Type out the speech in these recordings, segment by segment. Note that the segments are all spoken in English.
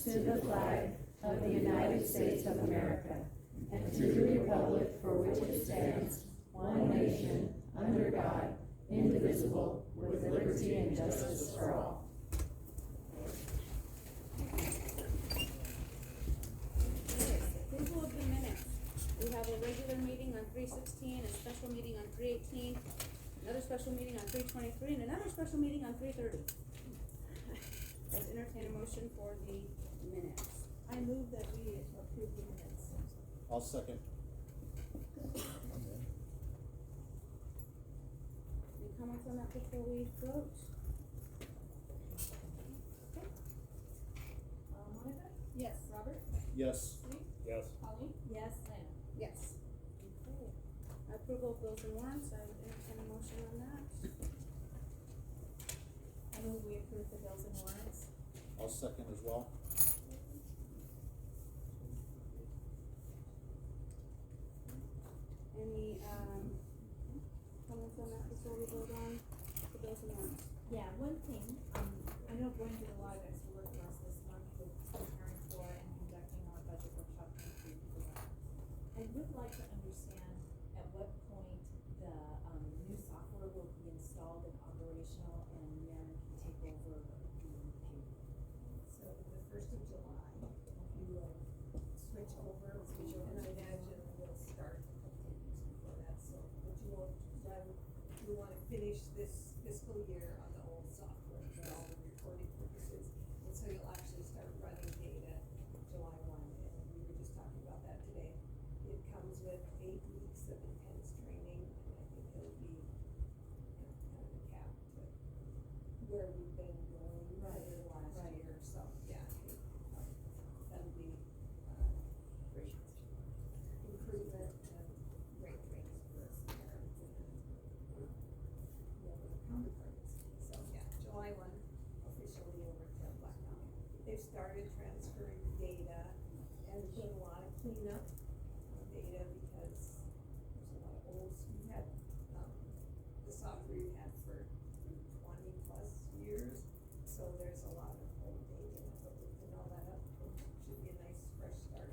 to the flag of the United States of America, and to the republic for which it stands, one nation, under God, indivisible, with liberty and justice for all. Approval of the minutes. We have a regular meeting on 3/16, a special meeting on 3/18, another special meeting on 3/23, and another special meeting on 3/30. Let's entertain a motion for the minutes. I move that we approve the minutes. I'll second. Any comments on that before we vote? Okay. Monica? Yes. Robert? Yes. Steve? Yes. Colleen? Yes. Lana? Yes. Okay. Approval of bills and warrants. I would entertain a motion on that. I move we approve the bills and warrants. I'll second as well. Any, comments on that before we vote on the bills and warrants? Yeah, one thing, I know Gwen did a lot of extra work for us this month with preparing for and conducting our budget workshop next week for that. I would like to understand at what point the, new software will be installed and operational and Maren can take over the payroll. So the 1st of July, if you switch over, and I imagine we'll start a couple of weeks before that, so would you want, we wanna finish this fiscal year on the old software for all the reporting purposes, and so you'll actually start running data July 1, and we were just talking about that today. It comes with 8 weeks of intense training, and I think it'll be, kind of a cap to where we've been going over the last year, so, yeah, I think, that'll be, great improvement and great things for us parents and counterparts. So, yeah, July 1, officially over to Black County. They've started transferring data and doing a lot of cleanup of data because there's a lot of old, we had, the software we had for 20 plus years, so there's a lot of old data, but we clean all that up, it should be a nice fresh start.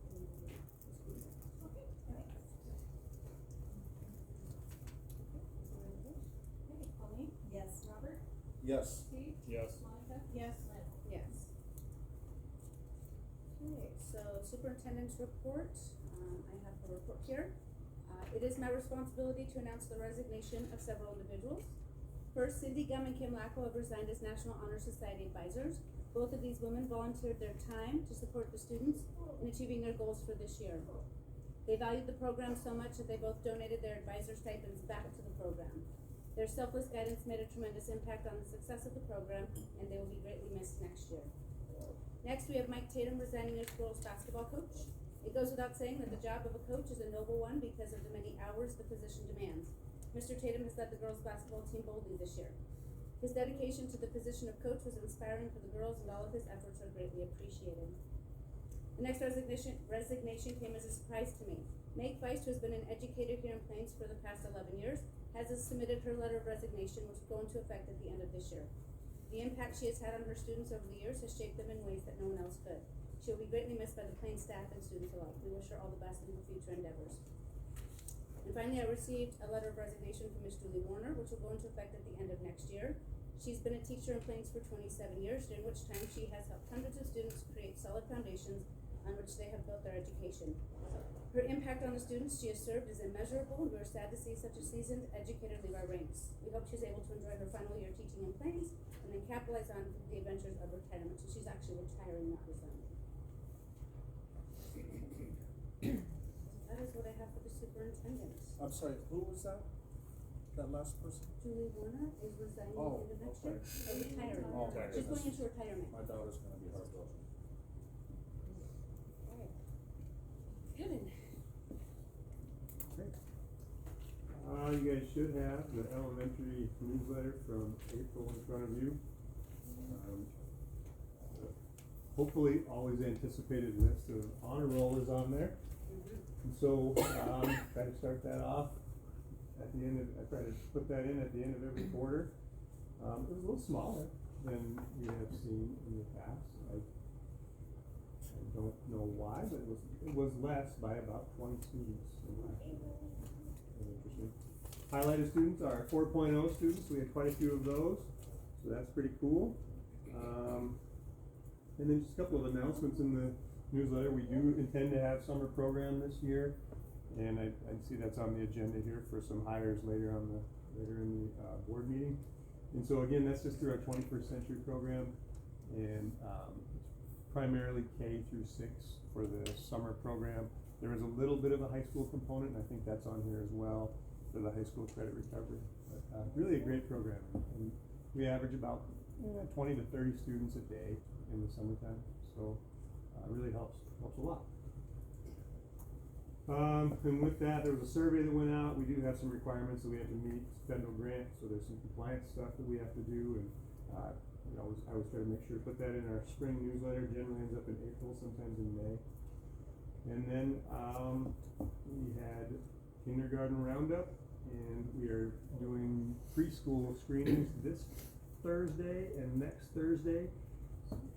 Okay, thanks. Okay, Colleen? Yes. Robert? Yes. Steve? Yes. Monica? Yes. Lana? Yes. Okay, so superintendent's report, I have the report here. It is my responsibility to announce the resignation of several individuals. First, Cindy Gum and Kim Lacko have resigned as National Honor Society advisors. Both of these women volunteered their time to support the students in achieving their goals for this year. They valued the program so much that they both donated their advisor stipends back to the program. Their selfless guidance made a tremendous impact on the success of the program, and they will be greatly missed next year. Next, we have Mike Tatum resigning as girls basketball coach. It goes without saying that the job of a coach is a noble one because of the many hours the position demands. Mr. Tatum has led the girls basketball team boldly this year. His dedication to the position of coach was inspiring for the girls, and all of his efforts are greatly appreciated. The next resignation came as a surprise to me. Meg Feist, who has been an educator here in Plains for the past 11 years, has submitted her letter of resignation, which will go into effect at the end of this year. The impact she has had on her students over the years has shaped them in ways that no one else could. She will be greatly missed by the Plains staff and students alike. We wish her all the best in her future endeavors. And finally, I received a letter of resignation from Ms. Julie Warner, which will go into effect at the end of next year. She's been a teacher in Plains for 27 years, during which time she has helped hundreds of students create solid foundations on which they have built their education. Her impact on the students she has served is immeasurable, and we are sad to see such a seasoned educator leave our ranks. We hope she's able to enjoy her final year teaching in Plains and then capitalize on the adventures of retirement. So she's actually retiring, not resigning. That is what I have for the superintendent. I'm sorry, who was that? That last person? Julie Warner is resigning at the end of next year. Retiring. Oh, She's going into retirement. My daughter's gonna be heartbroken. Okay. Good. You guys should have the elementary newsletter from April in front of you. Hopefully, always anticipated list of honor roll is on there. And so, try to start that off at the end of, I try to put that in at the end of every quarter. It was a little smaller than we have seen in the past. I don't know why, but it was less by about 20 students. So very interesting. Highlighted students are 4.0 students. We had quite a few of those, so that's pretty cool. And then just a couple of announcements in the newsletter. We do intend to have summer program this year, and I see that's on the agenda here for some hires later in the board meeting. And so again, that's just through our 21st Century program, and it's primarily K through 6 for the summer program. There is a little bit of a high school component, and I think that's on here as well for the high school credit recovery. But really a great program, and we average about 20 to 30 students a day in the summertime, so really helps a lot. And with that, there was a survey that went out. We do have some requirements that we have to meet, federal grant, so there's some compliance stuff that we have to do, and I always try to make sure to put that in our spring newsletter. Generally ends up in April, sometimes in May. And then we had kindergarten roundup, and we are doing preschool screenings this Thursday and next Thursday.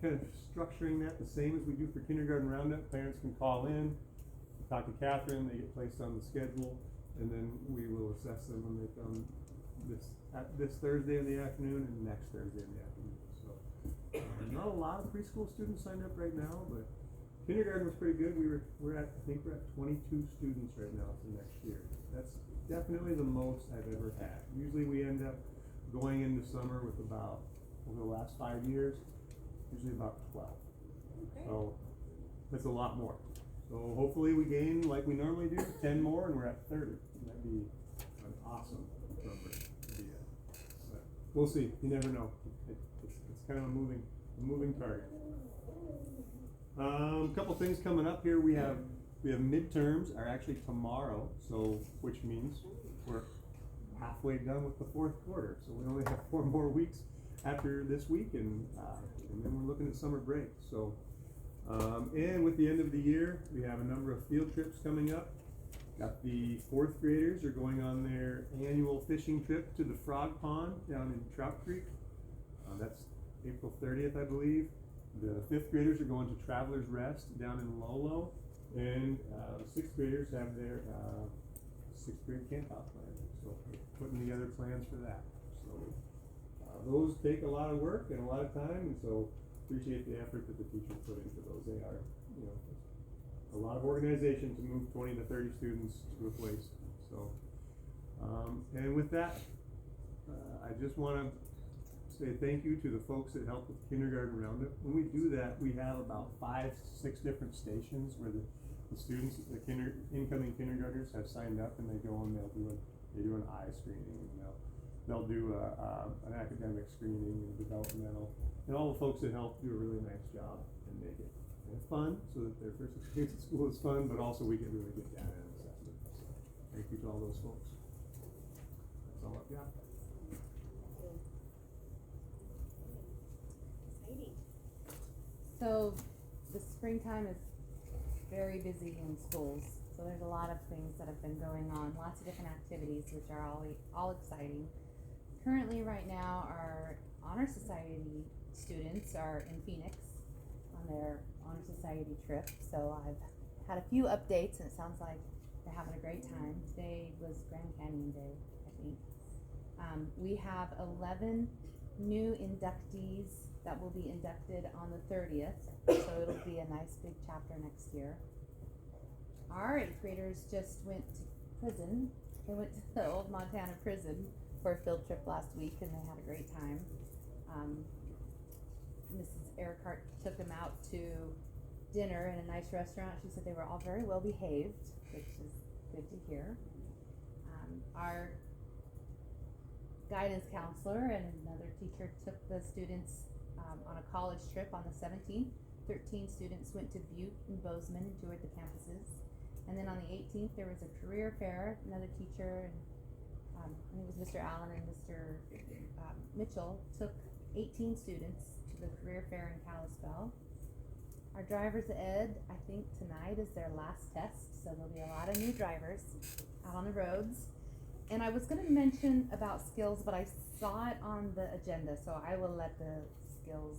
Kind of structuring that the same as we do for kindergarten roundup. Parents can call in, talk to Catherine, they get placed on the schedule, and then we will assess them when they come this Thursday in the afternoon and next Thursday in the afternoon. So not a lot of preschool students signed up right now, but kindergarten was pretty good. I think we're at 22 students right now for next year. That's definitely the most I've ever had. Usually we end up going into summer with about, over the last 5 years, usually about 12. Okay. So that's a lot more. So hopefully we gain, like we normally do, 10 more, and we're at 30. That'd be an awesome number to be at. But we'll see. You never know. It's kind of a moving target. A couple things coming up here. We have midterms are actually tomorrow, so which means we're halfway done with the fourth quarter. So we only have 4 more weeks after this week, and then we're looking at summer break. So. And with the end of the year, we have a number of field trips coming up. Got the 4th graders are going on their annual fishing trip to the Frog Pond down in Trout Creek. That's April 30th, I believe. The 5th graders are going to Travelers Rest down in Lolo. And the 6th graders have their 6th grade camp out plan. So we're putting together plans for that. So those take a lot of work and a lot of time, and so appreciate the effort that the teachers put into those. They are, a lot of organization to move 20 to 30 students to a place. So, and with that, I just want to say thank you to the folks that helped with kindergarten roundup. When we do that, we have about 5, 6 different stations where the students, the incoming kindergartners have signed up, and they go and they do an eye screening, and they'll do an academic screening and developmental. And all the folks that help do a really nice job and make it fun, so that their first experience at school is fun, but also we get really good data and assessment. So thank you to all those folks. That's all I've got. Heidi. So the springtime is very busy in schools. So there's a lot of things that have been going on, lots of different activities, which are all exciting. Currently right now, our Honor Society students are in Phoenix on their Honor Society trip. So I've had a few updates, and it sounds like they're having a great time. Today was Grand Canyon Day, I think. We have 11 new inductees that will be inducted on the 30th, so it'll be a nice big chapter next year. Our 8th graders just went to prison. They went to the old Montana prison for a field trip last week, and they had a great time. Mrs. Ericart took them out to dinner in a nice restaurant. She said they were all very well behaved, which is good to hear. Our guidance counselor and another teacher took the students on a college trip on the 17th. 13 students went to Butte and Bozeman and toured the campuses. And then on the 18th, there was a career fair. Another teacher, and I think it was Mr. Allen and Mr. Mitchell, took 18 students to the career fair in Kalispell. Our driver's ed, I think tonight is their last test, so there'll be a lot of new drivers out on the roads. And I was going to mention about skills, but I saw it on the agenda, so I will let the skills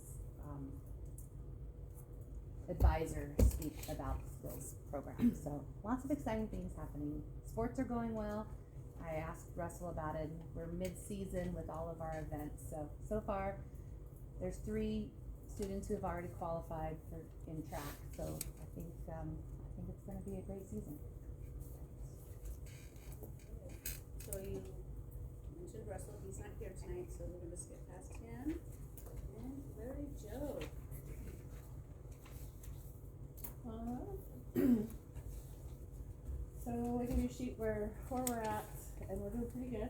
advisor speak about the skills program. So lots of exciting things happening. Sports are going well. I asked Russell about it. We're mid-season with all of our events. So far, there's 3 students who have already qualified in track. So I think it's going to be a great season. So you mentioned Russell, he's not here tonight, so we're gonna skip past him. And Larry Joe. So we give you a sheet where we're at, and we're doing pretty good.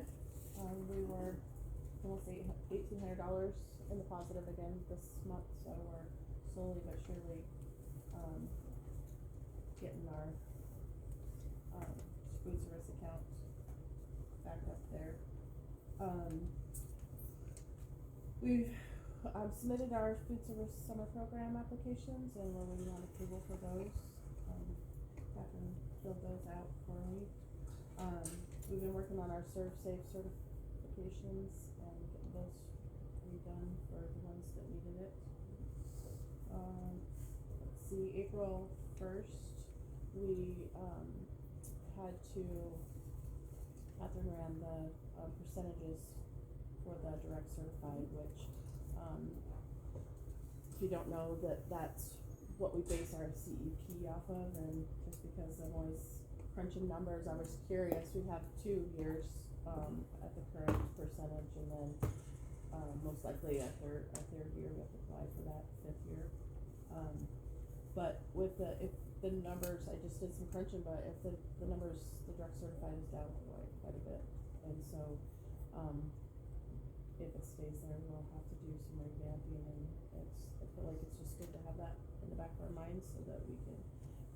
We were almost $1,800 in the positive again this month, so we're slowly but surely, getting our, food service account back up there. We've, submitted our food service summer program applications, and we're waiting on approval for those. Catherine filled those out for me. We've been working on our ServSafe certifications and getting those redone for the ones that needed it. Let's see, April 1st, we, Catherine ran the, percentages for the direct certified, which, if you don't know, that's what we base our CEP off of, and just because I'm always crunching numbers, I was curious. We have 2 years, at the current percentage, and then, most likely a third year, we have to apply for that 5th year. But if the numbers, I just did some crunching, but if the numbers, the direct certified is down quite a bit, and so, if it stays there, we'll have to do some revamping, and I feel like it's just good to have that in the back of our minds so that we can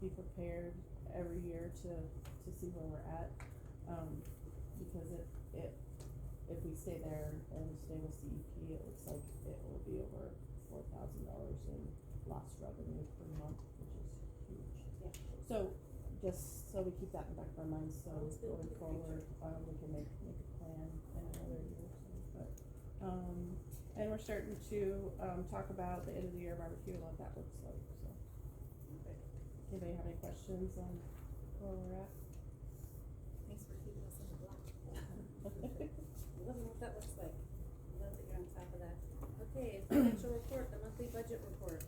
be prepared every year to see where we're at, because if we stay there and stay with CEP, it looks like it will be over $4,000 in lost revenue per month, which is huge. Yeah. So, just so we keep that in the back of our minds, so going forward, we can make a plan in another year or so, but, and we're starting to, talk about the end of the year barbecue and what that looks like, so. Anybody have any questions on where we're at? Thanks for keeping us in the black. Love what that looks like. Love that you're on top of that. Okay, financial report, the monthly budget report.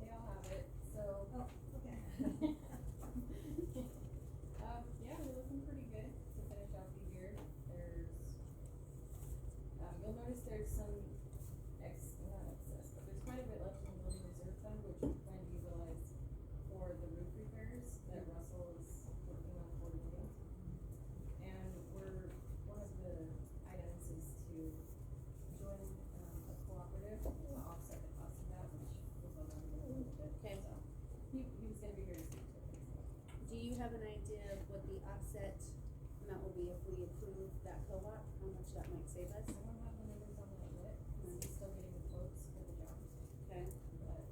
They all have it, so. Oh, okay. Yeah, we're looking pretty good to finish out the year. You'll notice there's some not excess, but there's quite a bit left in the building reserve fund, which we plan to utilize for the roof repairs that Russell is working on coordinating. And one of the items is to join, a cooperative, to offset the cost of that, which we'll go down a little bit. Okay. So, he was gonna be here to speak to it. Do you have an idea of what the offset amount will be if we approve that co-op? How much that might save us? I don't have the numbers on that yet, because he's still getting the quotes for the job. Okay. But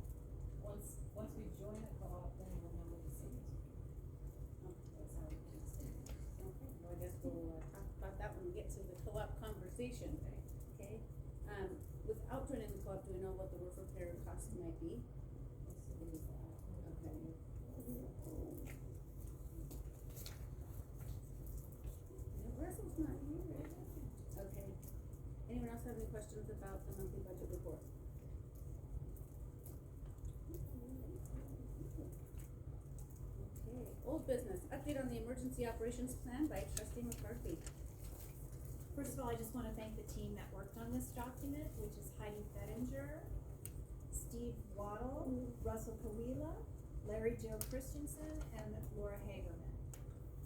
once we join a co-op, then we'll know what the savings will be. That's how we can estimate. Okay, well, I guess we'll talk about that when we get to the co-op conversation. Okay, without joining the co-op, do we know what the roof repair cost might be? Okay. Russell's not here. Okay. Anyone else have any questions about the monthly budget report? Okay, old business, update on the emergency operations plan by trustee McCarthy. First of all, I just wanna thank the team that worked on this document, which is Heidi Fettinger, Steve Waddle, Russell Kawila, Larry Joe Christensen, and Laura Hagerman.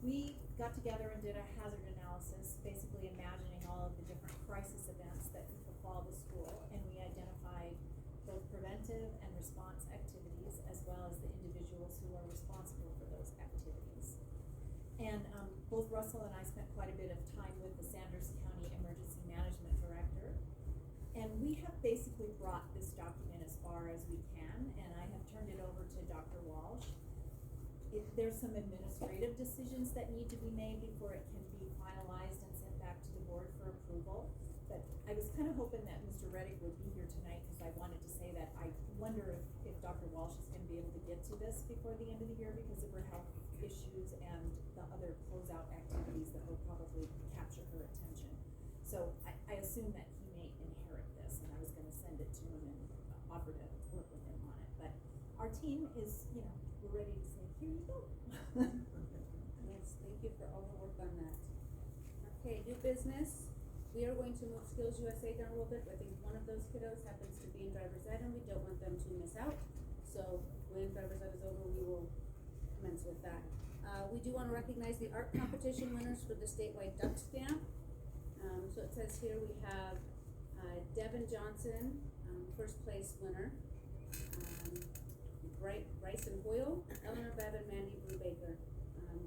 We got together and did a hazard analysis, basically imagining all of the different crisis events that could befall the school, and we identified both preventive and response activities, as well as the individuals who are responsible for those activities. And, both Russell and I spent quite a bit of time with the Sanders County Emergency Management Director, and we have basically brought this document as far as we can, and I have turned it over to Dr. Walsh. There's some administrative decisions that need to be made before it can be finalized and sent back to to the board for approval. But I was kind of hoping that Mr. Reddick would be here tonight, cause I wanted to say that I wonder if Dr. Walsh is gonna be able to get to this before the end of the year because of her health issues and the other closeout activities that will probably capture her attention. So I assume that he may inherit this, and I was gonna send it to him and offer to work with him on it, but our team is, you know, we're ready to say, here you go. Yes, thank you for all the work on that. Okay, new business. We are going to move Skills USA down a little bit. I think one of those kiddos happens to be in driver's ed, and we don't want them to miss out. So when driver's ed is over, we will commence with that. We do want to recognize the art competition winners for the statewide duck stamp. So it says here we have Devin Johnson, first place winner. Bryson Hoyle, Eleanor Bev, and Mandy Brubaker.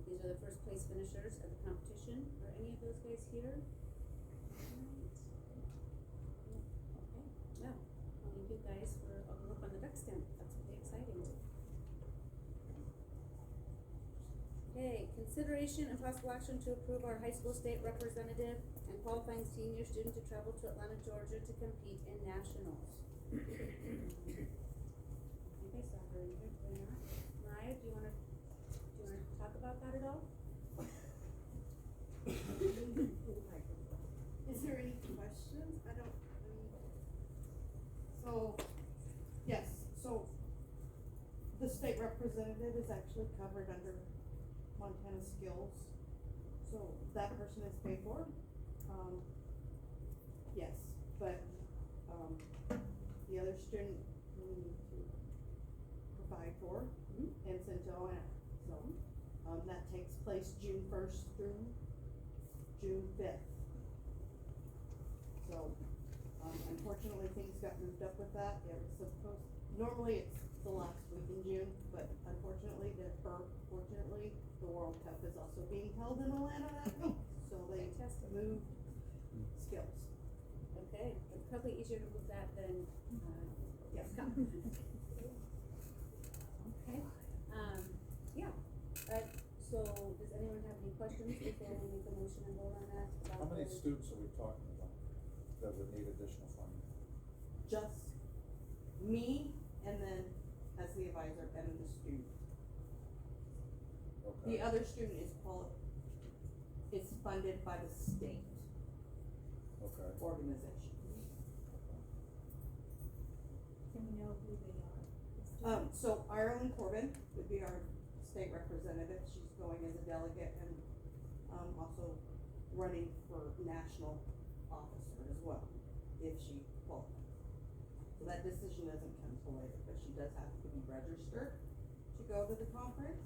These are the first place finishers of the competition. Are any of those guys here? Okay, well, thank you guys for all the work on the duck stamp. That's really exciting. Okay, consideration and possible action to approve our high school state representative and qualifying senior student to travel to Atlanta, Georgia to compete in nationals. Okay, so we're here, we're not. Mariah, do you wanna talk about that at all? Is there any questions? So, yes, so the state representative is actually covered under Montana Skills. So that person is paid for. Yes, but, the other student we need to provide for and send to Atlanta. So, that takes place June 1st through June 5th. So, unfortunately, things got moved up with that. It was normally it's the last week in June, but fortunately, the World Cup is also being held in Atlanta that week. So they Fantastic. moved Skills. Okay, it's probably easier to move that than, Yes. Okay, yeah, so does anyone have any questions before we make a motion and vote on that? How about many the- students are we talking about that would need additional funding? Just me, and then as the advisor, and then the student. Okay. The other student is funded by the state Okay. organization. Can we know who they are? So Ireland Corbin would be our state representative. She's going as a delegate and, also running for national officer as well, if she qualifies. So that decision doesn't come till later, but she does have to be registered to go to the conference.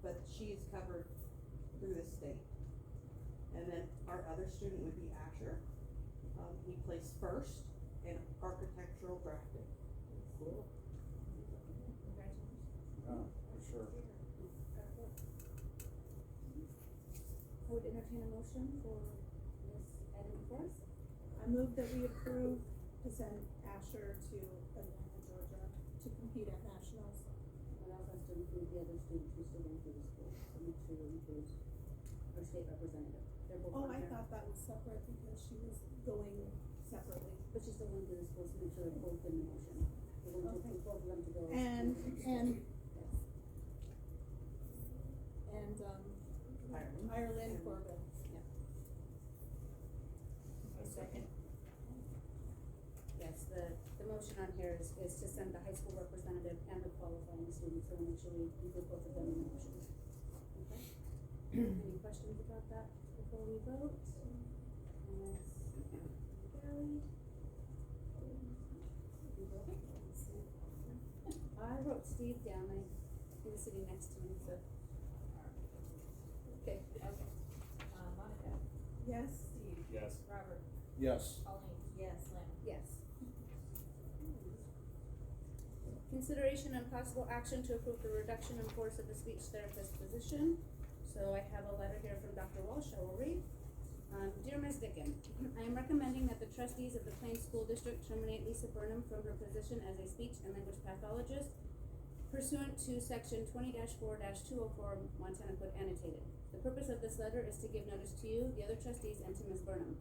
But she's covered through the state. And then our other student would be Asher. He placed first in architectural drafting. Congratulations. Yeah, for sure. I would entertain a motion for this item before us. I move that we approve to send Asher to Atlanta, Georgia to compete at nationals. It also has to include the other students who still going through the school, so make sure it includes our state representative. They're both Oh, on I there. thought that was separate because she was going separately. But she's still going through the school, so make sure they're both in the motion. We're going to Okay. approve both of them to go. And, Yes. Ireland Corbin. Second. Yes, the motion on here is to send the high school representative and the qualifying students, so we'll make sure we include both of them in the motion. Okay? Any questions about that before we vote? Yes. Carried. I wrote Steve down, he was sitting next to me, so. Okay. Monica, Yes. Steve, Yes. Robert, Yes. Pauline. Yes. Lynn. Yes. Consideration and possible action to approve the reduction in force of the speech therapist position. So I have a letter here from Dr. Walsh, I will read. Dear Ms. Dickin, I am recommending that the trustees of the Plains School District terminate Lisa Burnham from her position as a speech and language pathologist pursuant to section 20-4-204 Montana Code annotated. The purpose of this letter is to give notice to you, the other trustees, and to Ms. Burnham.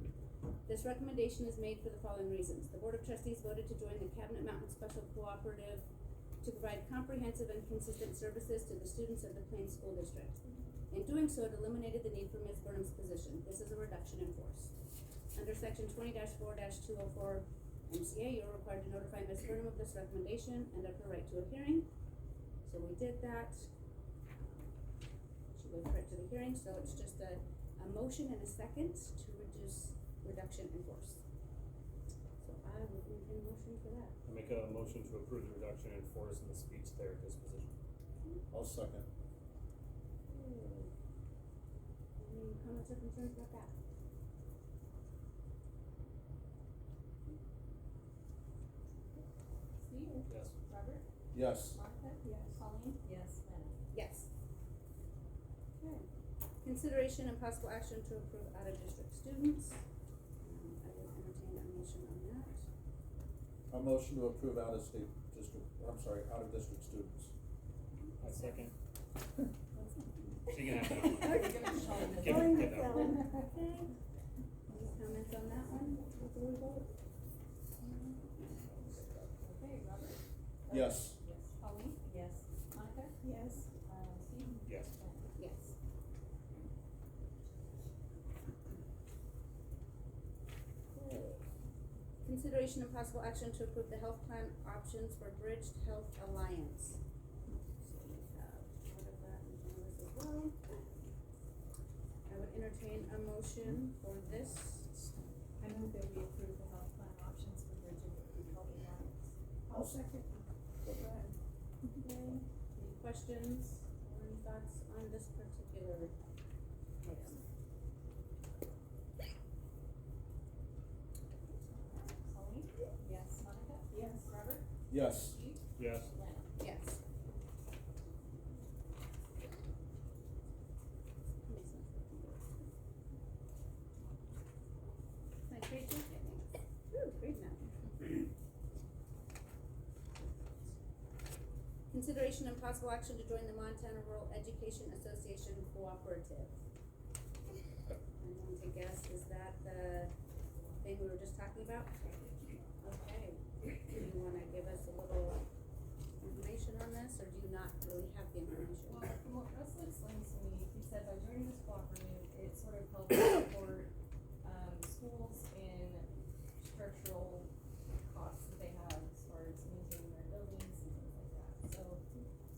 This recommendation is made for the following reasons. The Board of Trustees voted to join the Cabinet Mountain Special Cooperative to provide comprehensive and consistent services to the students of the Plains School District. In doing so, it eliminated the need for Ms. Burnham's position. This is a reduction in force. Under section 20-4-204 MCA, you are required to notify Ms. Burnham of this recommendation and of her right to a hearing. So we did that. She went right to the hearing, so it's just a motion and a second to reduction in force. So I would make a motion for that. I make a motion to approve the reduction in force in the speech therapist position. I'll second. Any comments or concerns about that? Steve? Yes. Robert? Yes. Monica? Yes. Colleen? Yes. Lana? Yes. Okay. Consideration and possible action to approve out-of-district students. I will entertain a motion on that. A motion to approve out-of-state district, I'm sorry, out-of-district students. I second. She can have that. Okay. Give Going it, with give that. Ellen. Okay. Any comments on that one before we vote? Okay, Robert? Yes. Yes. Colleen? Yes. Monica? Yes. Steve? Yes. Lana? Yes. Okay. Consideration and possible action to approve the health plan options for Bridged Health Alliance. So we have part of that in front of us as well. I would entertain a motion for this. I move that we approve the health plan options for Bridget Health Alliance. I'll second. Go ahead. Okay, any questions or any thoughts on this particular item? Colleen? Yes. Monica? Yes. Robert? Yes. Steve? Yes. Lana? Yes. My grade two? Ooh, great now. Consideration and possible action to join the Montana Rural Education Association Cooperative. I'm going to guess, is that the thing we were just talking about? Okay, do you wanna give us a little information on this, or do you not really have the information? Well, from what Russell explained to me, he said by joining this cooperative, it sort of helps support, schools in structural costs that they have as far as maintaining their buildings and things like that. So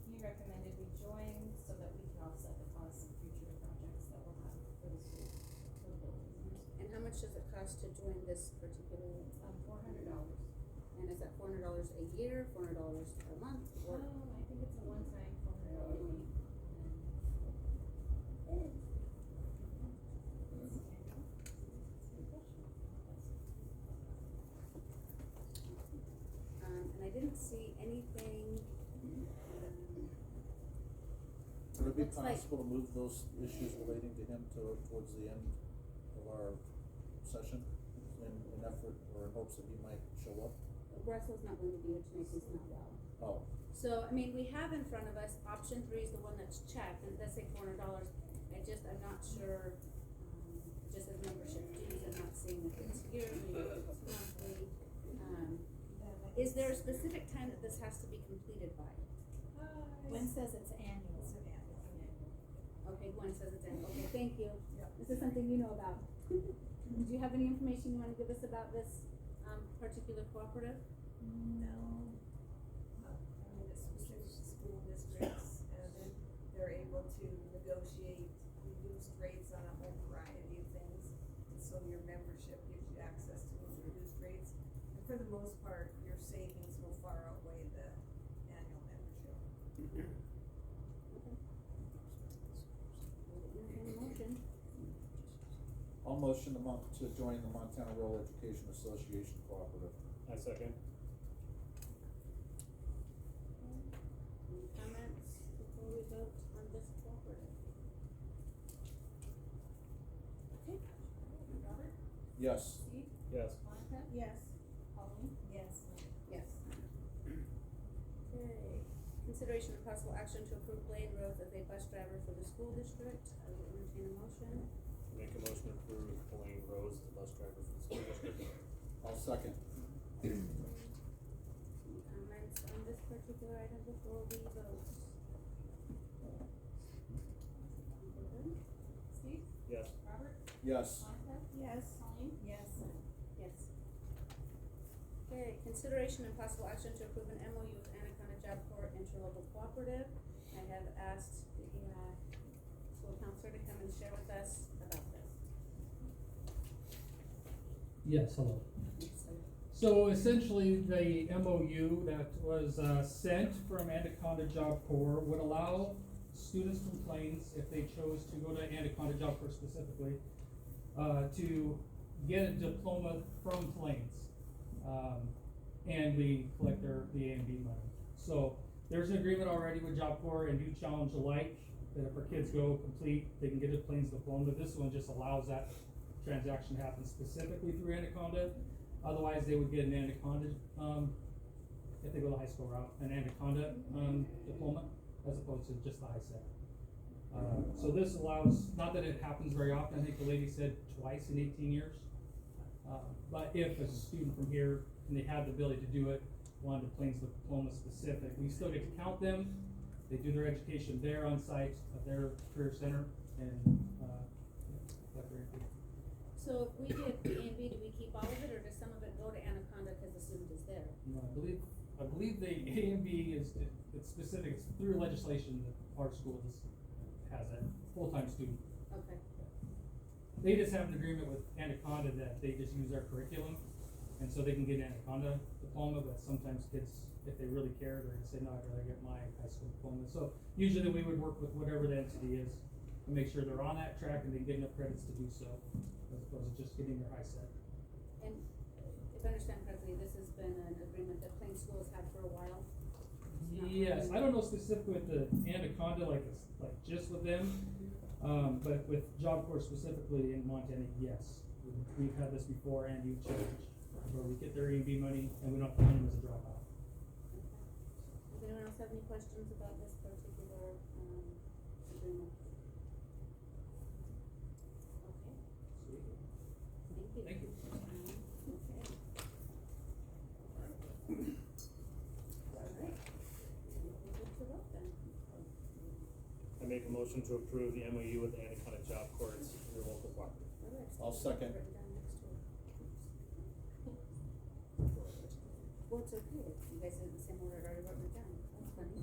he recommended we join so that we can offset the costs of future projects that we'll have for the school, for the buildings. And how much does it cost to join this particular, $400. and is that $400 a year, $400 a month, or? I think it's a one-time $400 fee. And I didn't see anything, Would it be Looks like- possible to move those issues relating to him towards the end of our session in effort or in hopes that he might show up? Russell's not going to be here tonight, he's not well. Oh, So, I mean, we have in front of us, option 3 is the one that's checked, and it does say $400, I'm not sure, just as membership dues, I'm not seeing if it's yearly, if it's monthly. Is there a specific time that this has to be completed by? Gwen says it's annual. Okay, Gwen says it's in, okay, thank you. Yep. This is something you know about. Do you have any information you wanna give us about this, particular cooperative? No. I mean, the specific school districts, they're able to negotiate reduced rates on a whole variety of things. And so your membership gives you access to those reduced rates. And for the most part, your savings will far outweigh the annual membership. Any motion? I'll motion to join the Montana Rural Education Association Cooperative. I second. Any comments before we vote on this cooperative? Okay, Robert? Yes. Steve? Yes. Monica? Yes. Colleen? Yes. yes. Okay, consideration of possible action to approve Blaine Rose as a bus driver for the school district. I will entertain a motion. Make a motion to approve Blaine Rose, the bus driver for the school district. I'll second. Any comments on this particular item before we vote? Steve? Yes. Robert? Yes. Monica? Yes. Colleen? Yes. Yes. Okay, consideration and possible action to approve an MOU with Anaconda Job Corps Interlocal Cooperative. I have asked the, school counselor to come and share with us about this. Yes, hello. So, So essentially, the MOU that was sent from Anaconda Job Corps would allow students from Plains, if they chose to go to Anaconda Job Corps specifically, to get a diploma from Plains. And we collect the A&B money. So there's an agreement already with Job Corps and Do Challenge alike, that if our kids go complete, they can get a Plains diploma. This one just allows that transaction to happen specifically through Anaconda. Otherwise, they would get an Anaconda, if they go the high school route, an Anaconda, diploma, as opposed to just the HiSET. So this allows, not that it happens very often, I think the lady said twice in 18 years. But if a student from here, and they have the ability to do it, wanted a Plains diploma specific, we still get to count them. They do their education there on site at their career center, and, collect their AP. So if we get the A&B, do we keep all of it, or does some of it go to Anaconda because the student is there? No, I believe the A and B it's specific, it's through legislation that our school just has a full-time student. Okay. They just have an agreement with Anaconda that they just use our curriculum, and so they can get an Anaconda diploma, but sometimes kids, if they really care, they're gonna say, no, I'd rather get my high school diploma. So usually we would work with whatever the entity is, to make sure they're on that track and they get enough credits to do so, as opposed to just getting their HiSET. And if I understand correctly, this has been an agreement that Plain Schools had for a while? It's not Yes, really- I don't know specifically with the Anaconda, like it's like just with them, but with Job Corps specifically in Montana, yes. We've had this before and you've changed, where we get their A&B money and we don't have to count them as a dropout. Okay. Does anyone else have any questions about this particular, agreement? Okay. Thank you. Thank you. Okay. Alright. We're good to vote then. I make a motion to approve the MOU with Anaconda Job Corps, your local cooperative. Alright. I'll second. Written down next to it. Well, it's okay, you guys did the same order, I already wrote it down, that's funny.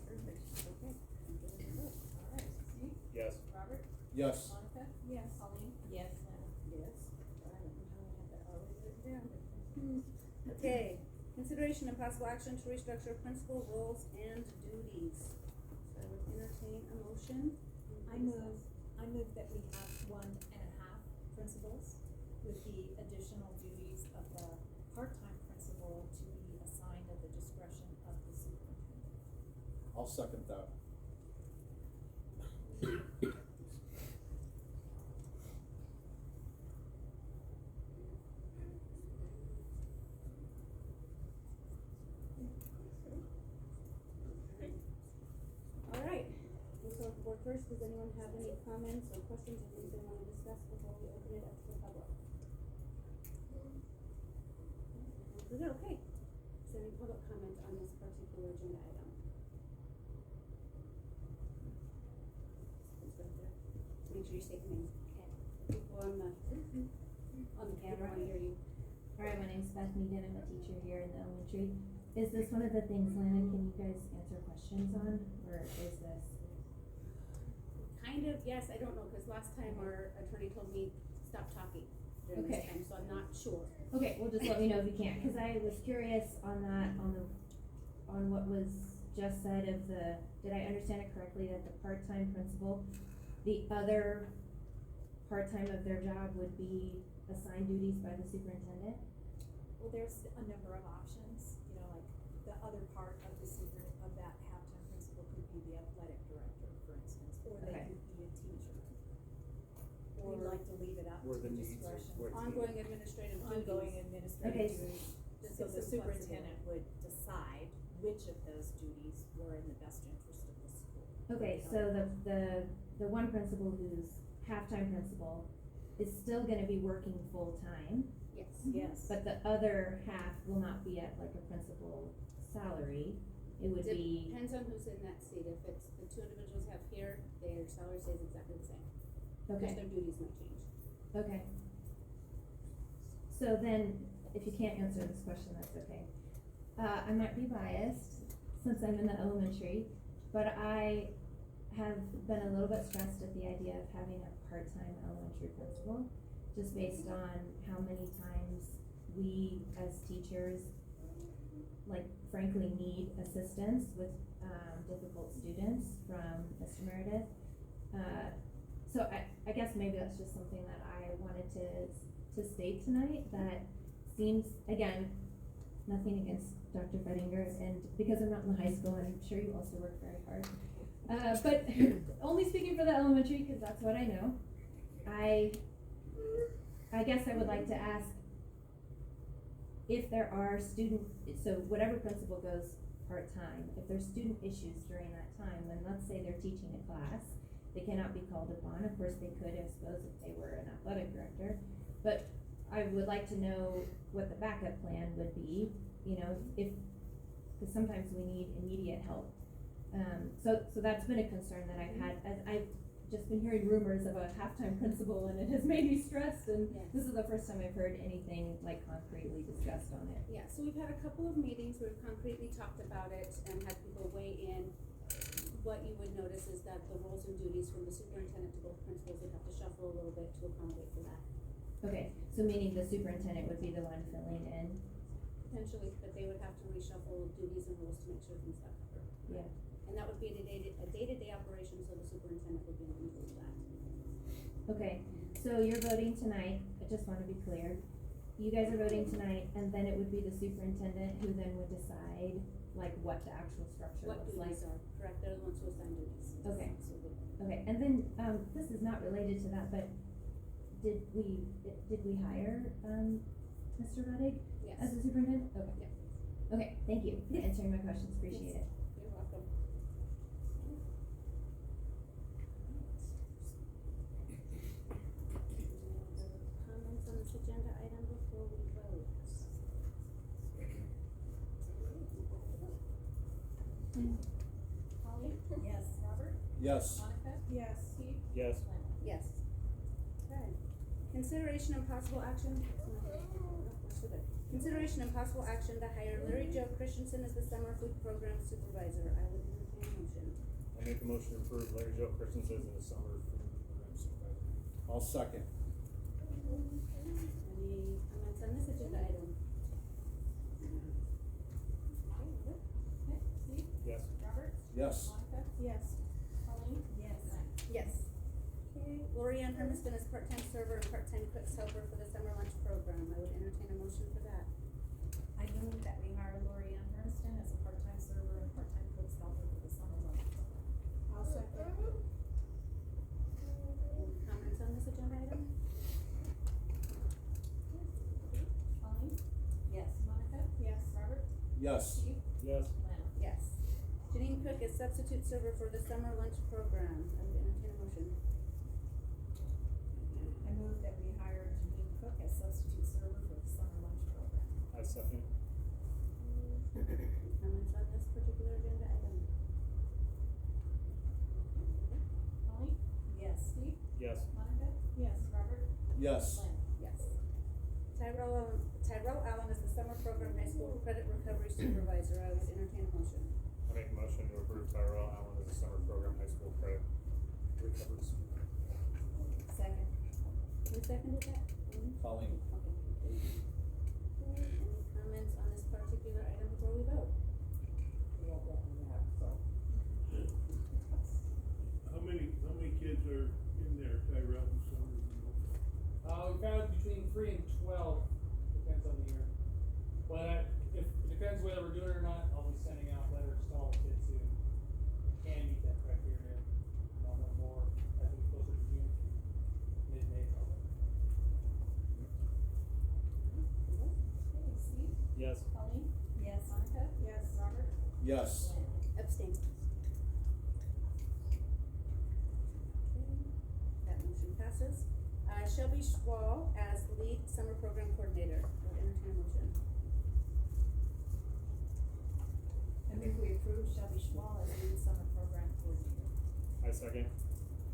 Perfect, okay. I'm good to vote. Alright, Steve? Yes. Robert? Yes. Monica? Yes. Colleen? Yes. Yes, I don't know how I had that already written down. Okay, consideration and possible action to restructure principal roles and duties. So I would entertain a motion. I move that we have 1.5 principals with the additional duties of the part-time principal to be assigned at the discretion of the superintendent. I'll second that. Alright, let's go board first, does anyone have any comments or questions or things they wanna discuss before we open it up to the public? Is it okay? Is there any public comment on this particular agenda item? Let's go there. Make sure you state your names. Okay. People on the camera wanna hear you. Alright, my name's Bethany Denham, I'm a teacher here in the elementary. Is this one of the things, Lana, can you guys answer questions on, or is this? Kind of, yes, I don't know, cause last time our attorney told me, stop talking during this Okay. time, so I'm not sure. Okay, well, just let me know if you can't, cause I was curious on that, on what was just said of the, did I understand it correctly that the part-time principal, the other part-time of their job would be assigned duties by the superintendent? Well, there's a number of options, you know, like the other part of of that halftime principal could be the athletic director, for instance, or they Okay. could be a teacher. Or We'd like to leave it up to Where the needs are, discretion. where it's Ongoing needed. administrative duties. Ongoing Okay. administrative duties, Just so give the some flexibility. superintendent would decide which of those duties were in the best interest of the school. Okay, so the one principal who's half-time principal is still gonna be working full-time, Yes. Yes. but the other half will not be at like a principal salary. It would be, Depends on who's in that seat. If it's the two individuals have here, their salary stays exactly the same. Just okay, their duties might change. okay. So then, if you can't answer this question, that's okay. I might be biased since I'm in the elementary, but I have been a little bit stressed at the idea of having a part-time elementary principal, just based on how many times we as teachers, like frankly, need assistance with, difficult students from Mr. Meredith. So I guess maybe that's just something that I wanted to state tonight, that seems, again, nothing against Dr. Fettinger, and because I'm not in the high school, I'm sure you also work very hard. But only speaking for the elementary, cause that's what I know. I guess I would like to ask if there are so whatever principal goes part-time, if there's student issues during that time, then let's say they're teaching a class, they cannot be called upon. Of course, they could, I suppose, if they were an athletic director, but I would like to know what the backup plan would be, you know, cause sometimes we need immediate help. So that's been a concern that I've had, as I've just been hearing rumors of a halftime principal, and it has made me stressed, and Yes. this is the first time I've heard anything like concretely discussed on it. Yeah, so we've had a couple of meetings where we've concretely talked about it and had people weigh in. What you would notice is that the roles and duties from the superintendent to both principals would have to shuffle a little bit to accommodate for that. Okay, so meaning the superintendent would be the one filling in? Potentially, but they would have to reshuffle duties and roles to make sure things got covered. Yeah. And that would be a day-to-day operation, so the superintendent would be in control of that. Okay, so you're voting tonight, I just wanna be clear. You guys are voting tonight, and then it would be the superintendent who then would decide, like, what the actual structure What looks like? duties are, correct, they're the ones who assign duties. Okay. Absolutely. Okay, and then, this is not related to that, but did we hire, Mr. Ruddick Yes. as the superintendent? Okay. Yeah. Okay, thank you for answering my questions, appreciate it. You're welcome. Comments on this agenda item before we vote? Holly? Yes. Robert? Yes. Monica? Yes. Steve? Yes. Lynn? Yes. Okay. Consideration and possible action. Consideration and possible action to hire Larry Joe Christensen as the summer food program supervisor. I would entertain a motion. I make a motion to approve Larry Joe Christensen as the summer food program supervisor. I'll second. Any comments on this agenda item? Okay, Steve? Yes. Robert? Yes. Monica? Yes. Colleen? Yes. Lynn? Yes. Okay, Lori Ann Hermiston as part-time server and part-time cooks helper for the summer lunch program. I would entertain a motion for that. I move that we hire Lori Ann Hermiston as a part-time server and part-time cooks helper for the summer lunch program. I'll second. Any comments on this agenda item? Colleen? Yes. Monica? Yes. Robert? Yes. Steve? Yes. Lynn? Yes. Janine Cook as substitute server for the summer lunch program. I would entertain a motion. I move that we hire Janine Cook as substitute server for the summer lunch program. I second. Any comments on this particular agenda item? Colleen? Yes. Steve? Yes. Monica? Yes. Robert? Yes. Lynn? Yes. Tyrell Allen is the summer program high school credit recovery supervisor. I would entertain a motion. I make a motion to approve Tyrell Allen as the summer program high school credit recovery supervisor. Second. Who seconded that? Colleen. Okay. Any comments on this particular item before we vote? How many kids are in there, Tyrell, and summer, you know? We found between 3 and 12, depends on the year. But if it depends whether we're doing it or not, I'll be sending out letters to all the kids who can meet that criteria. And I'll know more as we get closer to June, mid-May probably. Okay, Steve? Yes. Colleen? Yes. Monica? Yes. Robert? Yes. Abstain. That motion passes. Shelby Schwall as lead summer program coordinator. I would entertain a motion. And if we approve Shelby Schwall as lead summer program coordinator. I second.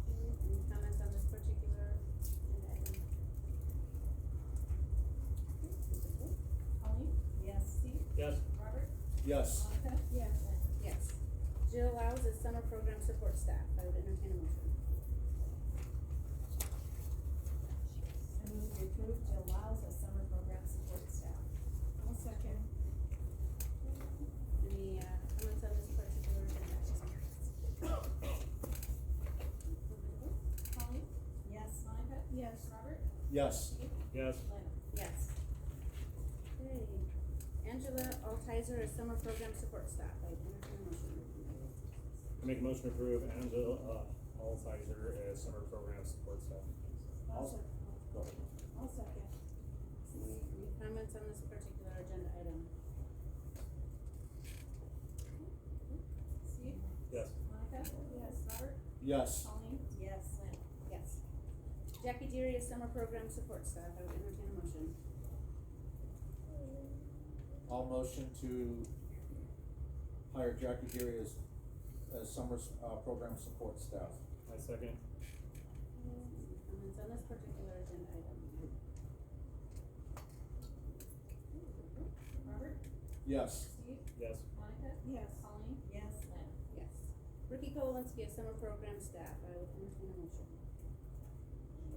Any comments on this particular agenda item? Colleen? Yes. Steve? Yes. Robert? Yes. Monica? Yes. Yes. Jill Lyles as summer program support staff. I would entertain a motion. I move we approve Jill Lyles as summer program support staff. I'll second. Any, comments on this particular agenda item? Colleen? Yes. Monica? Yes. Robert? Yes. Steve? Yes. Lana? Yes. Okay. Angela Altizer as summer program support staff. I would entertain a motion. I make a motion to approve Angela Altizer as summer program support staff. I'll second. Go ahead. I'll second. Any comments on this particular agenda item? Steve? Yes. Monica? Yes. Robert? Yes. Colleen? Yes. Lana? Yes. Jackie Deary as summer program support staff. I would entertain a motion. I'll motion to hire Jackie Geary as summer, program support staff. I second. Any comments on this particular agenda item? Robert? Yes. Steve? Yes. Monica? Yes. Colleen? Yes. Lana? Yes. Ricky Kowalinsky as summer program staff. I would entertain a motion.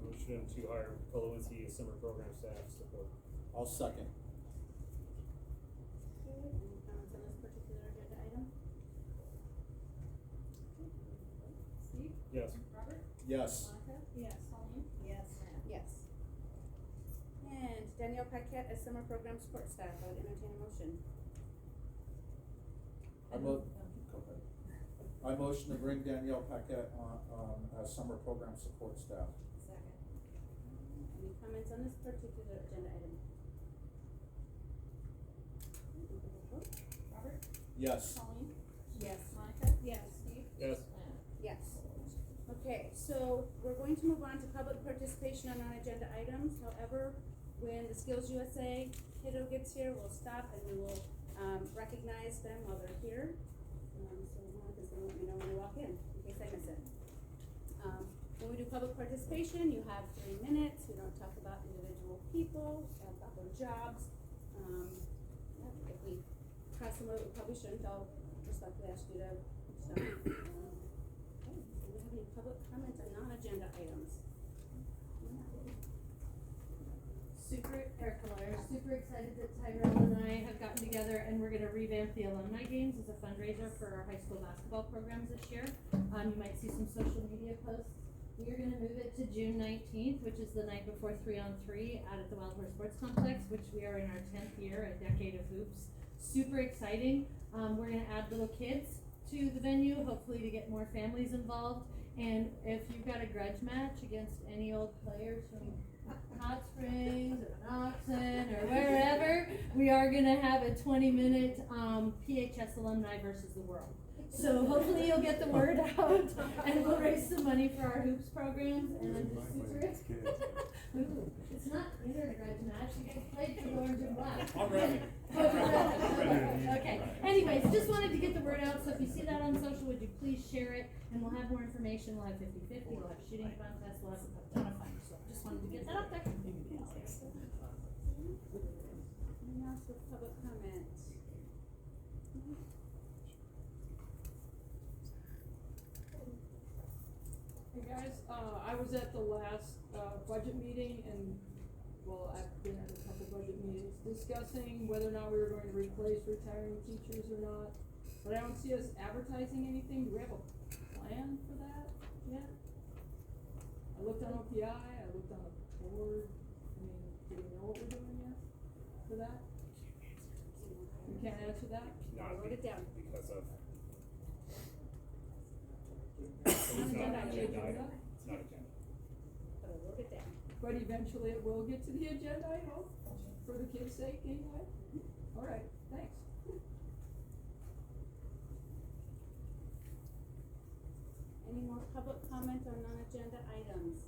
Motion to hire Kolowinski as summer program staff support. I'll second. Any comments on this particular agenda item? Steve? Yes. Robert? Yes. Monica? Yes. Colleen? Yes. Lana? Yes. And Danielle Paquette as summer program support staff. I would entertain a motion. I go ahead. I motion to bring Danielle Paquette on, as summer program support staff. Second. Any comments on this particular agenda item? Robert? Yes. Colleen? Yes. Monica? Yes. Steve? Yes. Lana? Yes. Okay, so we're going to move on to public participation on non-agenda items. However, when the Skills USA kiddo gets here, we'll stop and we will, recognize them while they're here. So Monica's gonna let me know when they walk in case I miss it. When we do public participation, you have 3 minutes. We don't talk about individual people, about their jobs. Yeah, if we cross them over, we probably shouldn't. I'll respectfully ask you to stop. Okay, do we have any public comments on non-agenda items? Erica Lawyer, super excited that Tyrell and I have gotten together and we're gonna revamp the alumni games as a fundraiser for our high school basketball programs this year. You might see some social media posts. We are gonna move it to June 19th, which is the night before 3-on-3 out at the Wild Horse Sports Complex, which we are in our 10th year, a decade of hoops. Super exciting. We're gonna add little kids to the venue, hopefully to get more families involved. And if you've got a grudge match against any old players from Hot Springs or Knoxon or wherever, we are gonna have a 20-minute PHS alumni versus the world. So hopefully you'll get the word out and we'll raise some money for our hoops programs and I'm just super Ooh, it's not either a grudge match, you guys played for the orange and black. I'm ready. Okay, anyways, just wanted to get the word out, so if you see that on social, would you please share it, and we'll have more information, we'll have 50-50, we'll have shooting contests, we'll have a ton of fun, so just wanted to get that out there. Anything else with public comment? Hey guys, I was at the last, budget meeting and, well, I've been at a couple budget meetings discussing whether or not we were going to replace retiring teachers or not. But I don't see us advertising anything. Do we have a plan for that yet? I looked on OPI, I looked on the board. I mean, do we know what we're doing yet for that? You can't answer that? Not Wrote it down. because of. It's not It's not agenda an item. agenda item. It's not agenda. But I wrote it down. But eventually it will get to the agenda, I hope, for the kids' sake anyway. Alright, thanks. Any more public comment on non-agenda items?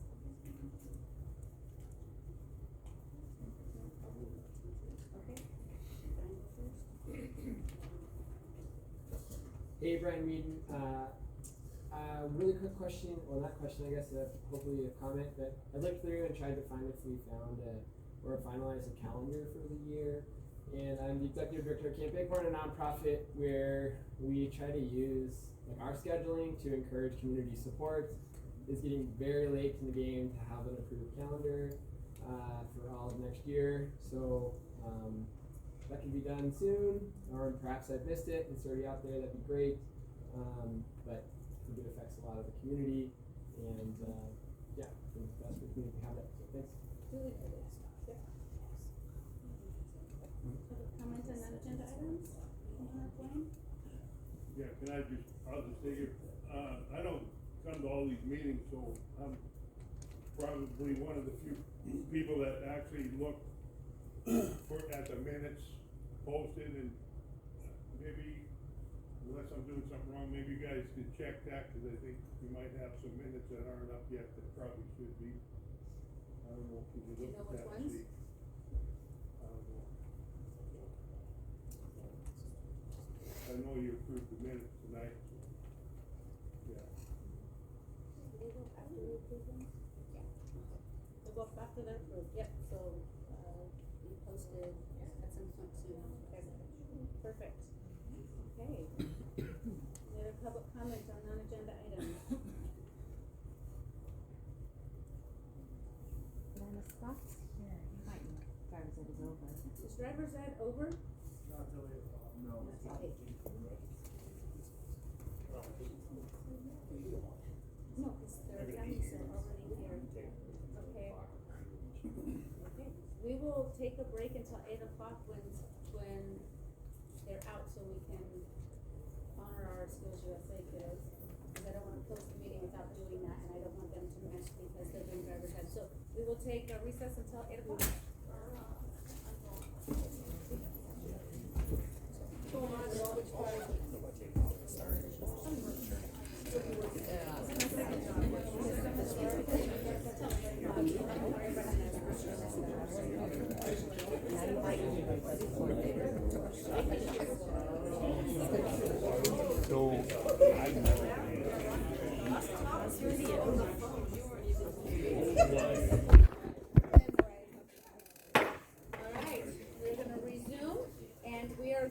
Okay. Brian, go first. Hey, Brian Meaden. Really quick question, well, not question, I guess, hopefully a comment, but I looked through and tried to find if we found or finalized a calendar for the year. And I'm the executive director of Camp Bighorn, a nonprofit where we try to use like our scheduling to encourage community support. It's getting very late in the game to have an approved calendar for all of next year. So that can be done soon, or perhaps I've missed it, it's already out there, that'd be great. But I think it affects a lot of the community, and yeah, I think it's best for the community to have that, so thanks. Public comment on non-agenda items? Blaine? Yeah, I'll just take it, I don't come to all these meetings, so I'm probably one of the few people that actually look at the minutes posted, and maybe, unless I'm doing something wrong, maybe you guys can check that, cause I think we might have some minutes that aren't up yet that probably should be. I don't know, can you look at that and see? I don't know. I know you approved the minutes tonight, so, yeah. Do they go after we approve them? Yeah. They'll go after they're approved, yep, so, be posted at some point soon. Okay. Perfect. Okay. Any other public comment on non-agenda items? Scott's here, he might be, driver's ed is over. Is driver's ed over? Not till 8 o'clock. No. Not till 8. No, cause their families are already here. Okay. Okay, we will take a break until 8 o'clock when they're out, so we can honor our Skills USA kiddos. Cause I don't wanna close the meeting without doing that, and I don't want them to miss because they're doing driver's ed. So we will take a recess until 8 o'clock.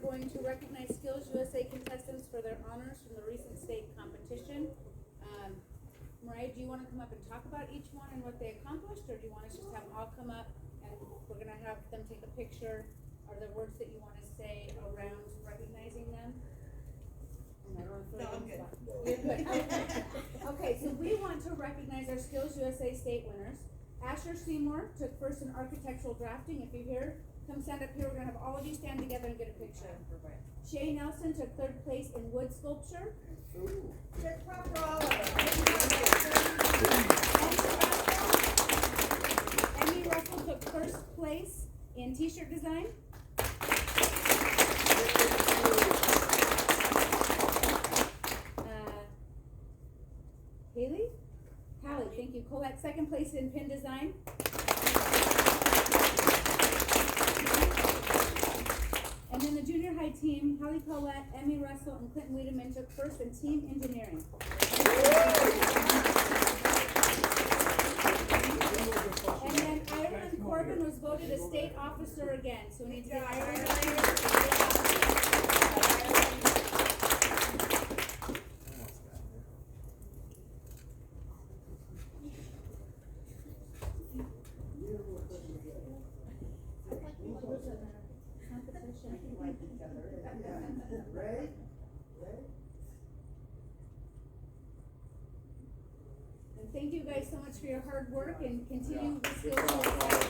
Going to recognize Skills USA contestants for their honors from the recent state competition. Mariah, do you want to come up and talk about each one and what they accomplished, or do you want us just have them all come up and we're going to have them take a picture? Are there words that you want to say around recognizing them? No, I'm good. You're good. Okay, so we want to recognize our Skills USA state winners. Asher Seymour took first in architectural drafting. If you're here, come stand up here. We're going to have all of you stand together and get a picture. Shay Nelson took third place in wood sculpture. Emmy Russell took first place in t-shirt design. Hallie, thank you. Colette, second place in pin design. And then the junior high team, Hallie Colette, Emmy Russell, and Clinton Wiedemann took first in team engineering. And then Ireland Corbin was voted a state officer again. So we need to get Ireland And thank you guys so much for your hard work and continue the skills.